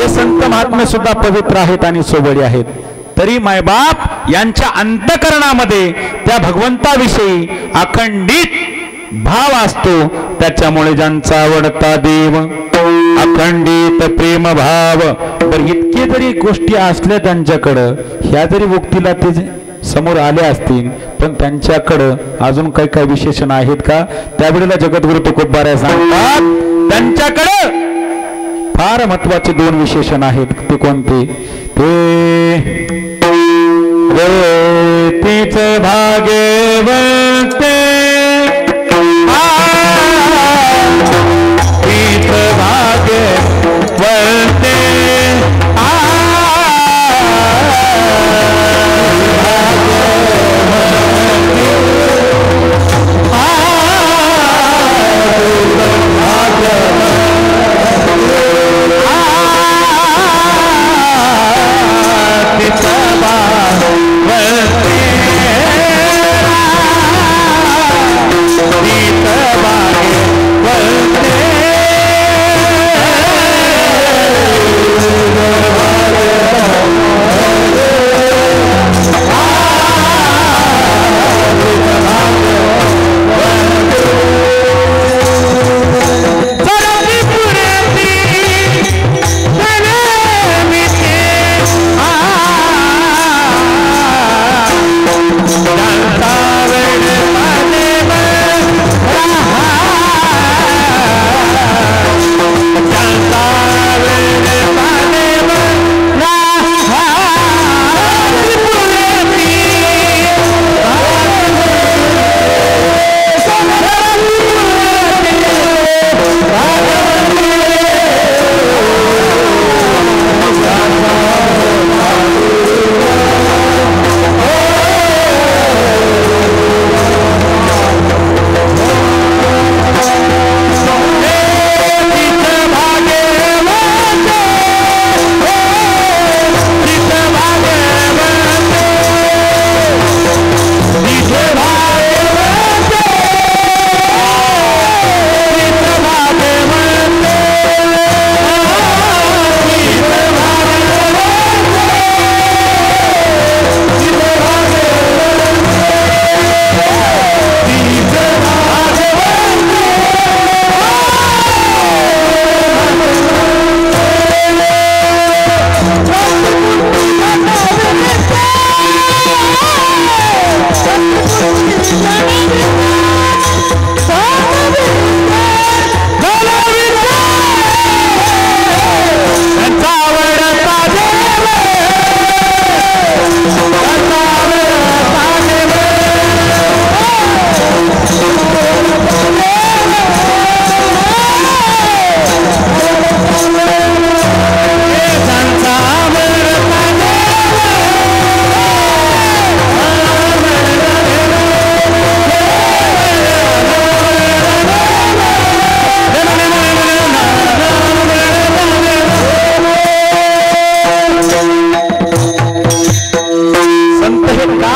हे संत महात्मे सुद्धा पवित्र आहेत आणि सोबळी आहेत, तरी मायबाप यांच्या अंतःकरणामध्ये त्या भगवंताविषयी अखंडित भाव असतो. त्याच्यामुळे ज्यांचा आवडता देव अखंडित प्रेम भाव. तर इतके जरी गोष्टी असल्या त्यांच्याकडं, ह्या जरी व्यक्तीला ते समोर आले असतील, पण त्यांच्याकडं अजून काही काही विशेषण आहेत का? त्यावेळेला जगद्गुरु तुकोबाराय सांगतात त्यांच्याकडं फार महत्वाचे 2 विशेषण आहेत. ते कोणते? ते तीच भाग्यवंते तीच भाग्यवंते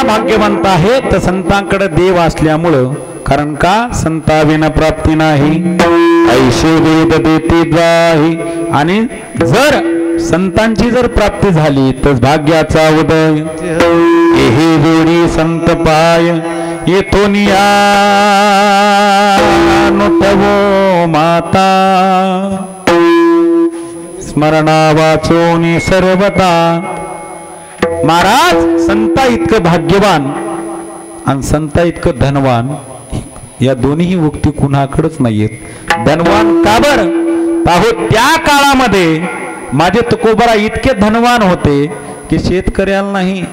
भाग्यवंत आहे तर संतांकडे देव असल्यामुळं. कारण का? संताविना प्राप्ती नाही, ऐशे वेद देते द्वाही. आणि जर संतांची जर प्राप्ती झाली तर भाग्याचा उदय. हे जोडी संत पाय येथून या नुठवो माता. स्मरणा वाचोनी सर्वता. महाराज संता इतकं भाग्यवान आणि संता इतकं धनवान, या दोन्ही उक्ती कुणाकडेच नाहीयेत. धनवान का बर? पाहू त्या काळामध्ये माझे तुकोबरा इतके धनवान होते की शेतकऱ्याला नाही.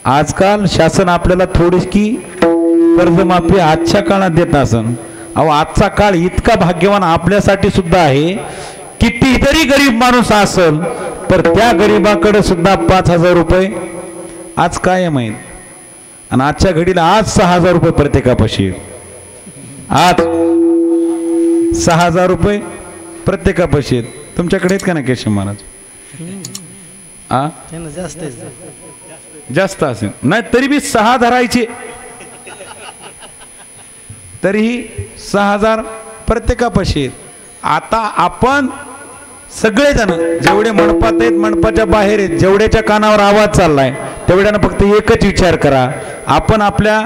आजकाल शासन आपल्याला थोडीशी कर्जमाफी आजच्या काळात देत असन. अहो आजचा काळ इतका भाग्यवान आपल्यासाठी सुद्धा आहे. किती जरी गरीब माणूस असेल तर त्या गरीबाकडे सुद्धा 5,000 रुपये आज काय माहित. आणि आजच्या घडीला आज 6,000 रुपये प्रत्येकापाशी. आज 6,000 रुपये प्रत्येकापाशी आहेत. तुमच्याकडे आहेत का ना केशव महाराज? जास्त असेल नाही तरी बी 6 धरायचे, तरीही 6,000 प्रत्येकापाशी आहेत. आता आपण सगळेजण जेवढे मंडपात आहेत, मंडपाच्या बाहेर आहेत, जेवढ्याच्या कानावर आवाज चाललाय तेवढ्यानं फक्त एकच विचार करा, आपण आपल्या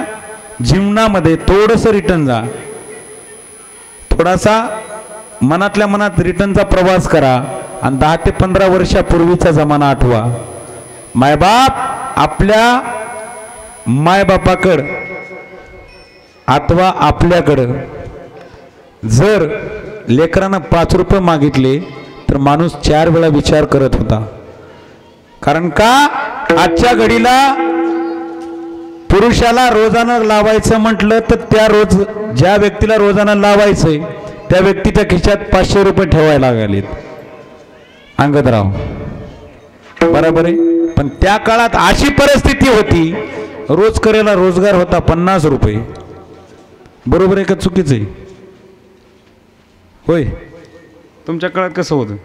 जीवनामध्ये थोडंसं रिटर्न जा, थोडासा मनातल्या मनात रिटर्नचा प्रवास करा आणि 10 ते 15 वर्षापूर्वीचा जमाना आठवा. मायबाप आपल्या मायबापाकडं अथवा आपल्याकडं जर लेकरानं 5 रुपये मागितले तर माणूस 4 वेळा विचार करत होता. कारण का आजच्या घडीला पुरुषाला रोजानं लावायचं म्हटलं तर ज्या व्यक्तीला रोजानं लावायचंय त्या व्यक्तीच्या खिशात 500 रुपये ठेवायला लागलेत. अंगदराव बरोबर आहे. पण त्या काळात अशी परिस्थिती होती, रोज करेला रोजगार होता 50 रुपये. बरोबर आहे का चुकीचं आहे? होय. तुमच्या काळात कसं होतं?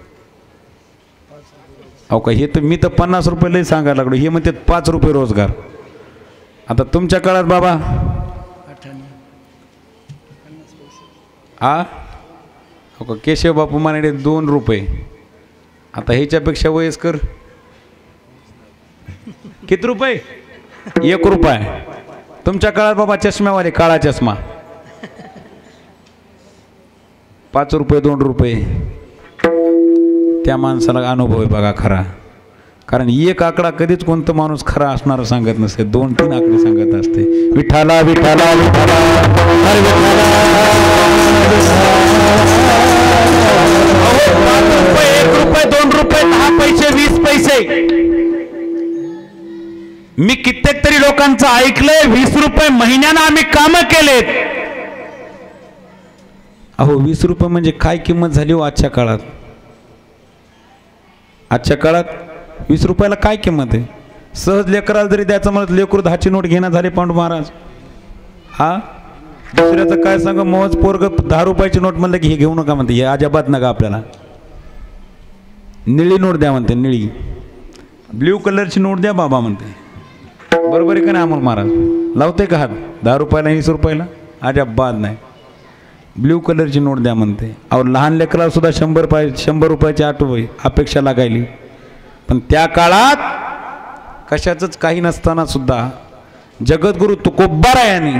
अहो का हे तर मी तर 50 रुपये लई सांगायला लागलो, हे म्हणते 5 रुपये रोजगार. आता तुमच्या काळात बाबा हो का केशव बापू माने 2 रुपये. आता ह्याच्यापेक्षा वयस्कर किती रुपये? 1 रुपया. तुमच्या काळात बाबा चष्म्यावाले काळा चष्मा 5 रुपये 2 रुपये. त्या माणसाला अनुभव आहे बघा खरा. कारण 1 आकडा कधीच कोणतं माणूस खरा असणार सांगत नसते, 2-3 आकडे सांगत असते. विठाला विठाला विठाला हरे विठाला. 1 रुपये 2 रुपये 10 पैसे 20 पैसे. मी कित्येक तरी लोकांचं ऐकलंय 20 रुपये महिन्यानं आम्ही कामं केलेत. अहो 20 रुपये म्हणजे काय किंमत झाली हो आजच्या काळात? आजच्या काळात 20 रुपयाला काय किंमत आहे? सहज लेकराला जरी द्यायचं म्हणत लेकरू 10ची नोट घेणं झाले पांडू महाराज. हा दुसऱ्याचं काय सांगा, मोज पोरग 10 रुपयाची नोट म्हणलं की हे घेऊ नका म्हणते, हे अजिबात नका आपल्याला. निळी नोट द्या म्हणते, निळी ब्ल्यू कलरची नोट द्या बाबा म्हणते. बरोबर आहे का नाही अमोल महाराज? लावते का हात 10 रुपयाला 20 रुपयाला? अजिबात नाही. ब्ल्यू कलरची नोट द्या म्हणते. अहो लहान लेकराला सुद्धा 100 रुपयाची अपेक्षा लागायली. पण त्या काळात कशाचंच काही नसताना सुद्धा जगद्गुरु तुकोबारायांनी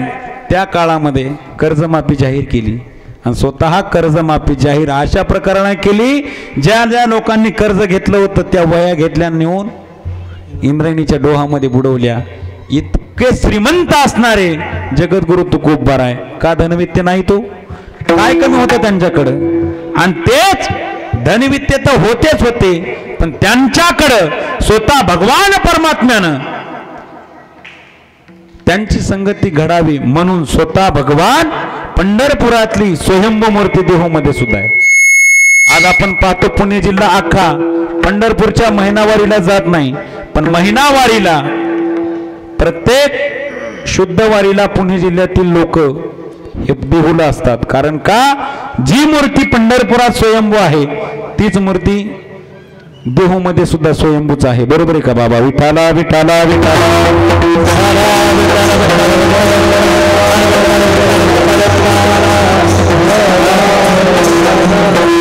त्या काळामध्ये कर्जमाफी जाहीर केली आणि स्वतः कर्जमाफी जाहीर अशा प्रकाराने केली, ज्या ज्या लोकांनी कर्ज घेतलं होतं त्या वह्या घेतल्या नेऊन इंद्रायणीच्या डोहामध्ये बुडवल्या. इतके श्रीमंत असणारे जगद्गुरु तुकोबाराय का धनवित्य नाही? तो काय कमी होतं त्यांच्याकडं? आणि तेच धनवित्य तर होतेच होते, पण त्यांच्याकडं स्वतः भगवान परमात्म्यानं त्यांची संगती घडावी म्हणून स्वतः भगवान पंढरपुरातली स्वयंभू मूर्ती देहूमध्ये सुद्धा आहे. आज आपण पाहतो पुणे जिल्हा अख्खा पंढरपूरच्या महिनावारीला जात नाही, पण महिनावारीला प्रत्येक शुद्ध वारीला पुणे जिल्ह्यातील लोक हे देहूला असतात. कारण का जी मूर्ती पंढरपुरात स्वयंभू आहे तीच मूर्ती देहूमध्ये सुद्धा स्वयंभूच आहे. बरोबर आहे का बाबा? विठाला विठाला विठाला.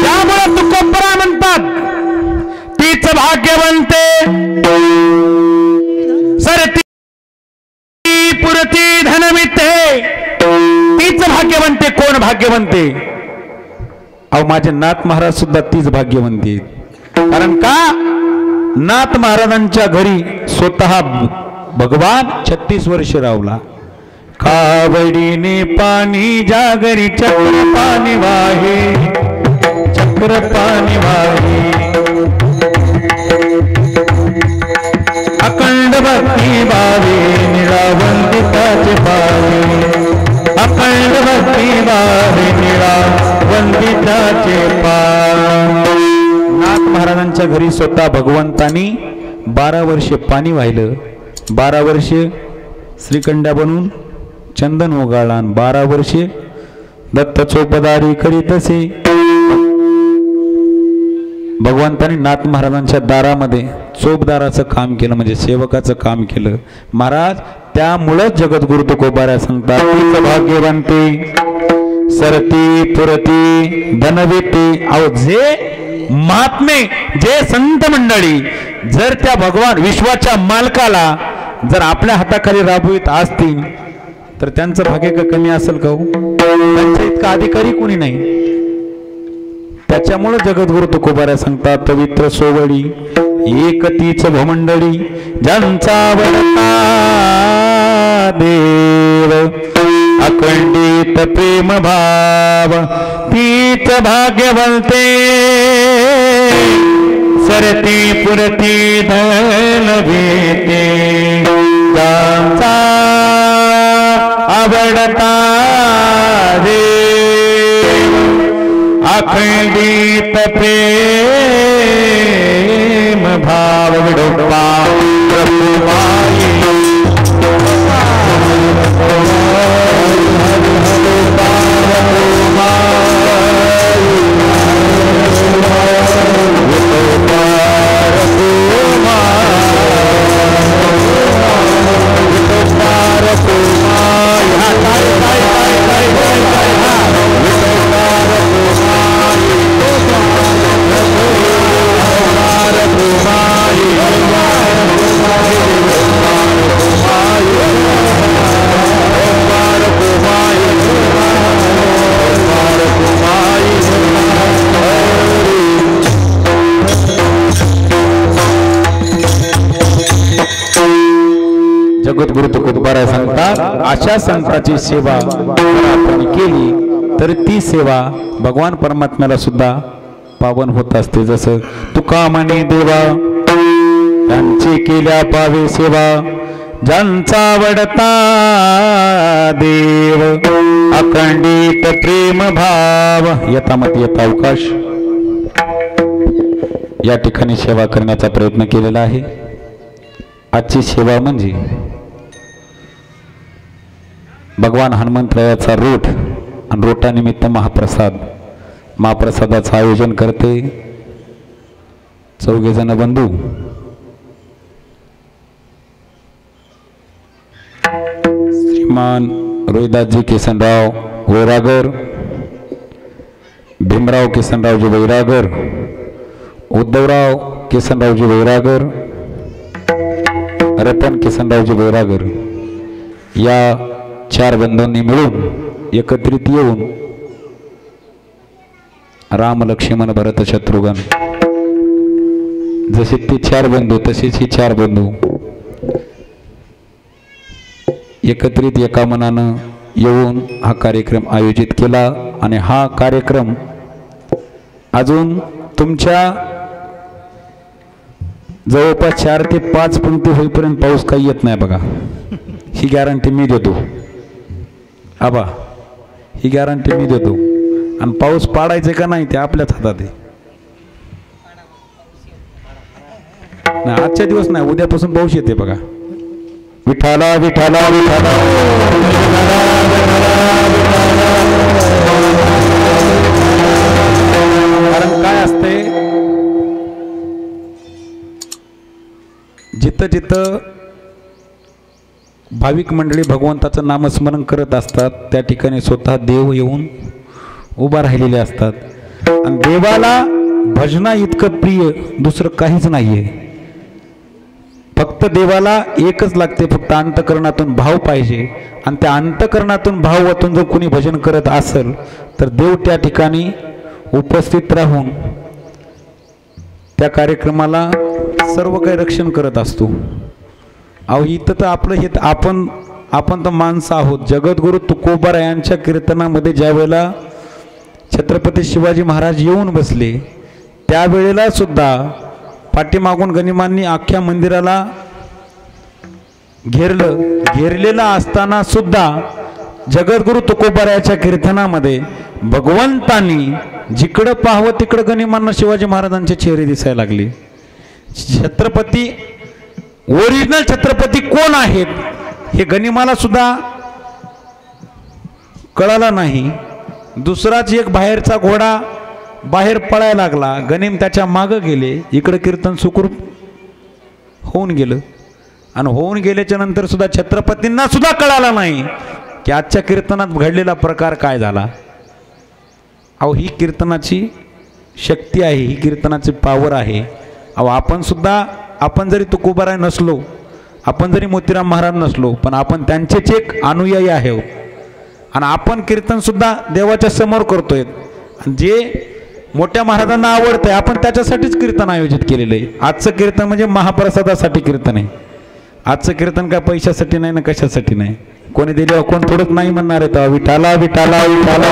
त्यामुळे तुकोबरा म्हणतात तीच भाग्यवंते सरती पुरती धनवित्ते. तीच भाग्यवंते. कोण भाग्यवंते? अहो माझे नाथ महाराज सुद्धा तीच भाग्यवंती. कारण का नाथ महाराजांच्या घरी स्वतः भगवान 36 वर्ष रावला. कावडीने पाणी जागरी चक्र पाणी वाहे, चक्र पाणी वाहे. अखंड भक्ती भावे निळावंदिताचे पावे, अखंड भक्ती भावे निळावंदिताचे पावे. नाथ महाराजांच्या घरी स्वतः भगवंतांनी 12 वर्षे पाणी वाहिलं, 12 वर्षे श्रीखंडा बनवून चंदन उगाळला, 12 वर्षे दत्त चोपदारी करीतसे. भगवंतांनी नाथ महाराजांच्या दारामध्ये चोपदाराचं काम केलं, म्हणजे सेवकाचं काम केलं. महाराज त्यामुळेच जगद्गुरु तुकोबारा सांगतात तीच भाग्यवंते सरती पुरती धनविती. अहो जे महात्मे जे संत मंडळी जर त्या भगवान विश्वाच्या मालकाला जर आपल्या हाताखाली राबवित असतील तर त्यांचं भाग्य का कमी असेल का हो? त्यांच्या इतका अधिकारी कोणी नाही. त्याच्यामुळे जगद्गुरु तुकोबाऱ्या सांगतात पवित्र सोवळी एकतीच भमंडळी ज्यांचा वडता देव अखंडित प्रेम भाव तीच भाग्यवंते सरती पुरती धन भेटे ज्यांचा आवडता देव अखंडित प्रेम भाव विडोबा प्रभुमाई जगद्गुरु तुकोबाराय सांगतात अशा संतांची सेवा आपण केली तर ती सेवा भगवान परमात्म्याला सुद्धा पावन होत असते. जसं तुका म्हणे देवा त्यांची केल्या पावे सेवा ज्यांचा वडता देव अखंडित प्रेम भाव. यथामती यथा अवकाश या ठिकाणी सेवा करण्याचा प्रयत्न केलेला आहे. आजची सेवा म्हणजे भगवान हनुमंतरायाचा रोठ आणि रोटानिमित्त महाप्रसादाचं आयोजन करते 4 जण बंधू. श्रीमान रोहिदासजी किसनराव वैरागर, भीमराव किसनरावजी वैरागर, उद्धवराव किसनरावजी वैरागर, रतन किसनरावजी वैरागर या 4 बंधूंनी मिळून एकत्रित येऊन राम लक्ष्मण भरत शत्रुघ्न जसे ते 4 बंधू तसेच ही 4 बंधू एकत्रित एका मनानं येऊन हा कार्यक्रम आयोजित केला. आणि हा कार्यक्रम अजून तुमच्या जवळपास 4 ते 5 पंक्ती होईपर्यंत पाऊस काही येत नाही बघा. ही गॅरंटी मी देतो आबा, ही गॅरंटी मी देतो. आणि पाऊस पाडायचे का नाही ते आपल्याच हातात आहे. नाही आजच्या दिवस नाही, उद्यापासून पाऊस येते बघा. विठाला विठाला विठाला कारण काय असते जिथं जिथं भाविक मंडळी भगवंताचं नामस्मरण करत असतात त्या ठिकाणी स्वतः देव येऊन उभा राहिलेले असतात. आणि देवाला भजना इतकं प्रिय दुसरं काहीच नाहीये. फक्त देवाला एकच लागते, फक्त अंतकरणातून भाव पाहिजे. आणि त्या अंतकरणातून भाव वाटून जर कोणी भजन करत असेल तर देव त्या ठिकाणी उपस्थित राहून त्या कार्यक्रमाला सर्व काही रक्षण करत असतो. अहो इथं तर आपलं हे आपण तर माणसं आहोत. जगद्गुरु तुकोबाराय यांच्या कीर्तनामध्ये ज्या वेळेला छत्रपती शिवाजी महाराज येऊन बसले त्यावेळेला सुद्धा पाठीमागून गनिमांनी अख्ख्या मंदिराला घेरलेला असताना सुद्धा जगद्गुरु तुकोबारायाच्या कीर्तनामध्ये भगवंतांनी जिकडं पाहावं तिकडं गनिमांना शिवाजी महाराजांचे चेहरे दिसायला लागले. छत्रपती ओरिजिनल छत्रपती कोण आहेत हे गनिमाला सुद्धा कळालं नाही. दुसराच एक बाहेरचा घोडा बाहेर पळायला लागला, गनिम त्याच्या मागं गेले. इकडं कीर्तन सुखरूप होऊन गेलं. आणि होऊन गेल्याच्या नंतर सुद्धा छत्रपतींना सुद्धा कळालं नाही की आजच्या कीर्तनात घडलेला प्रकार काय झाला. अहो ही कीर्तनाची शक्ती आहे, ही कीर्तनाची पावर आहे. अहो आपण जरी तुकोबाराय नसलो, आपण जरी मोतीराम महाराज नसलो, पण आपण त्यांचेच एक अनुयायी आहे. आणि आपण कीर्तनसुद्धा देवाच्या समोर करतोय. जे मोठ्या महाराजांना आवडतंय आपण त्याच्यासाठीच कीर्तन आयोजित केलेलं आहे. आजचं कीर्तन म्हणजे महाप्रसादासाठी कीर्तन आहे. आजचं कीर्तन काय पैशासाठी नाही ना कशासाठी नाही. कोणी दिले कोण थोडंच नाही म्हणणार आहे. तर विठाला विठाला विठाला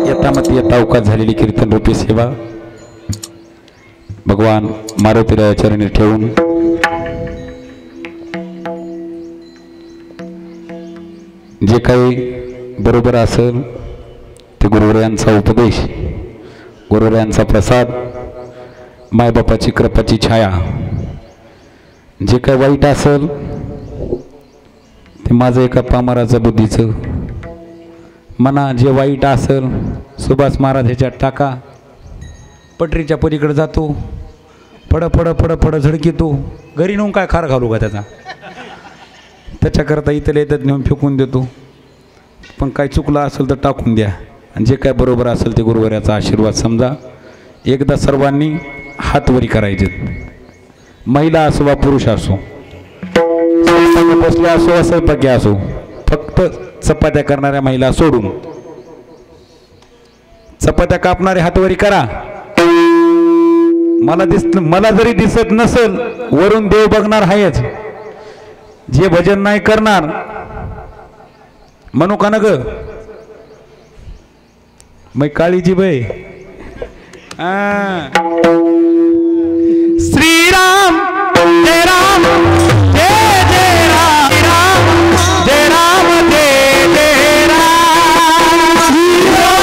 यथामती यथा अवकाश झालेली कीर्तन रूपी सेवा भगवान मारुतीराया चरणी ठेवून जे काही बरोबर असेल ते गुरुवर्यांचा उपदेश, गुरुवर्यांचा प्रसाद, मायबापाची कृपाची छाया, जे काही वाईट असेल ते माझं एका पामराचं बुद्धीचं मना. जे वाईट असेल सुभाष महाराज ह्याच्यात टाका, पटरीच्या पलीकडे जातो, पड पड पड पड झडकीतो, घरी नेऊन काय खार घालू का त्याच्याकरता इथं येतात नेऊन फेकून देतो. पण काय चुकलं असेल तर टाकून द्या. आणि जे काय बरोबर असेल ते गुरुवर्याचा आशीर्वाद समजा. एकदा सर्वांनी हातवरी करायचे, महिला असो वा पुरुष असो, बसल्या असो वा स्वयंपाकी असो, फक्त चपात्या करणाऱ्या महिला सोडून चपात्या कापणारे हातवरी करा. मला जरी दिसत नसेल वरून देव बघणार आहेच. जे भजन नाही करणार म्हणू का न ग मै काळीजी बाई. श्रीराम जय राम जय जय राम, जय राम जय जय राम, श्रीराम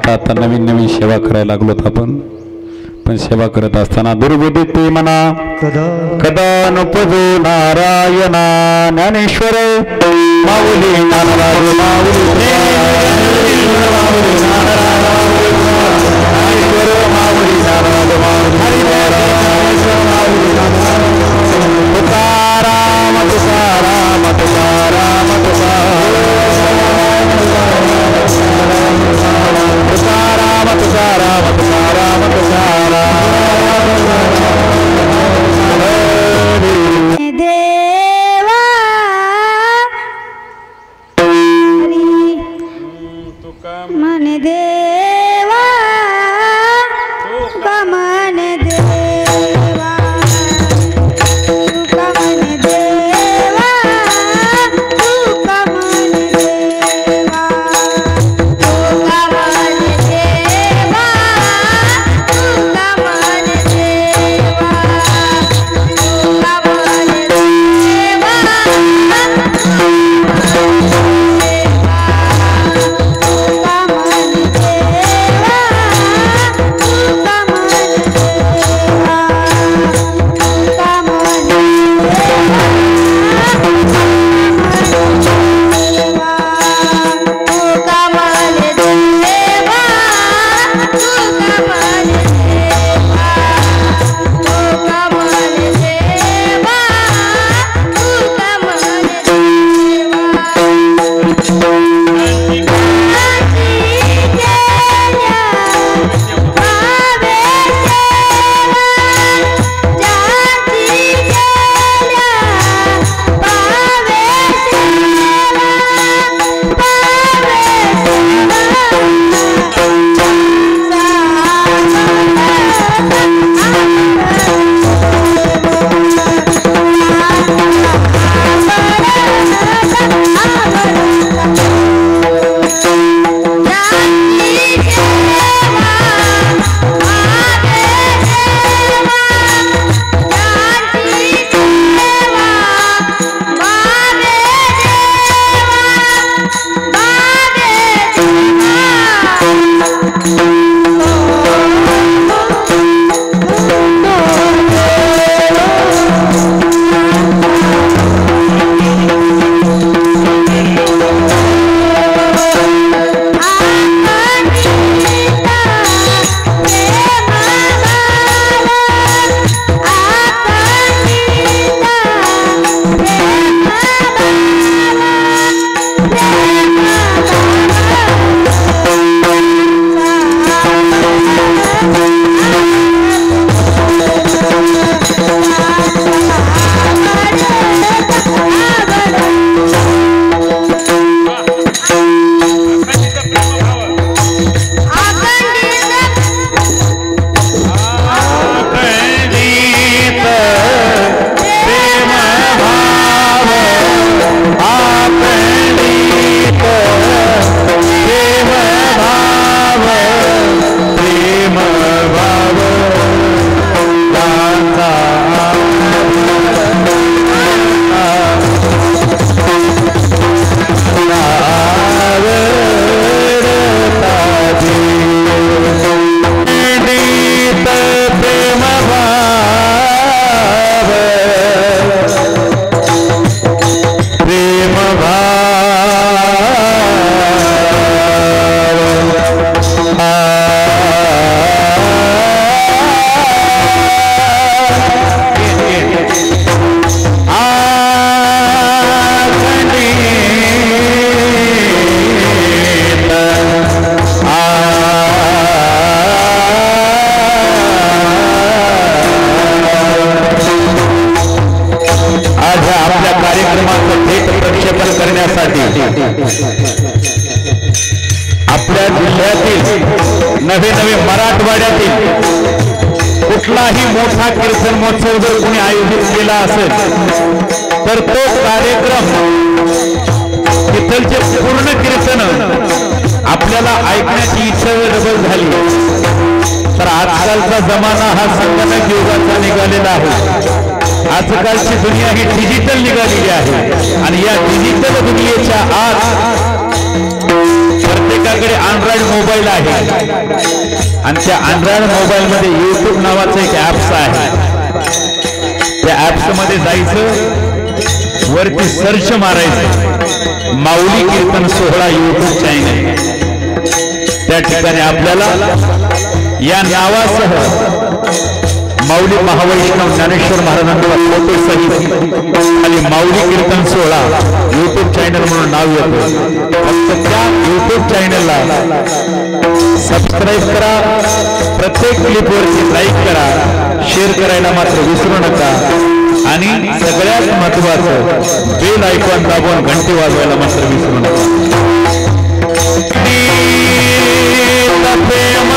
आता नवीन नवीन सेवा करायला लागलोत आपण. पण सेवा करत असताना दुर्बुद्धी ते म्हणा कदा नपजो नारायणा ज्ञानेश्वर माऊली नारायण माऊली तुकाराम तुकाराम तुकाराम तुकाराम तुकाराम तुकाराम तुकाराम ह्या आपल्या कार्यक्रमाचं थेट प्रक्षेपण करण्यासाठी आपल्या जिल्ह्यातील नवे नवे मराठवाड्यातील कुठलाही मोठा कीर्तन महोत्सव जर कोणी आयोजित केला असेल तर तो कार्यक्रम तिथलचे पूर्ण कीर्तन आपल्याला ऐकण्याची इच्छा डबल झाली. तर आजकालचा जमाना हा संगणक युगाचा निघालेला आहे. आजकालची दुनिया ही डिजिटल निघालेली आहे आणि या डिजिटल दुनियेच्या आत प्रत्येकाकडे अँड्रॉइड मोबाईल आहे आणि त्या अँड्रॉइड मोबाईल मध्ये युट्यूब नावाचं एक ऍप्स आहे. त्या ऍप्स मध्ये जायचं, वरती सर्च मारायचं माऊली कीर्तन सोहळा युट्यूब चॅनल. त्या ठिकाणी आपल्याला या नावासह माऊली महावैष्णव ज्ञानेश्वर महाराजांचा फोटो सहित आणि माऊली कीर्तन सोहळा युट्यूब चॅनल म्हणून नाव येतं. फक्त त्या युट्यूब चॅनलला सबस्क्राईब करा, प्रत्येक क्लिपवरती लाईक करा, शेअर करायला मात्र विसरू नका आणि सगळ्यात महत्वाचं बेल आयकॉन दाबून घंटी वाजवायला मात्र विसरू नका. प्रेम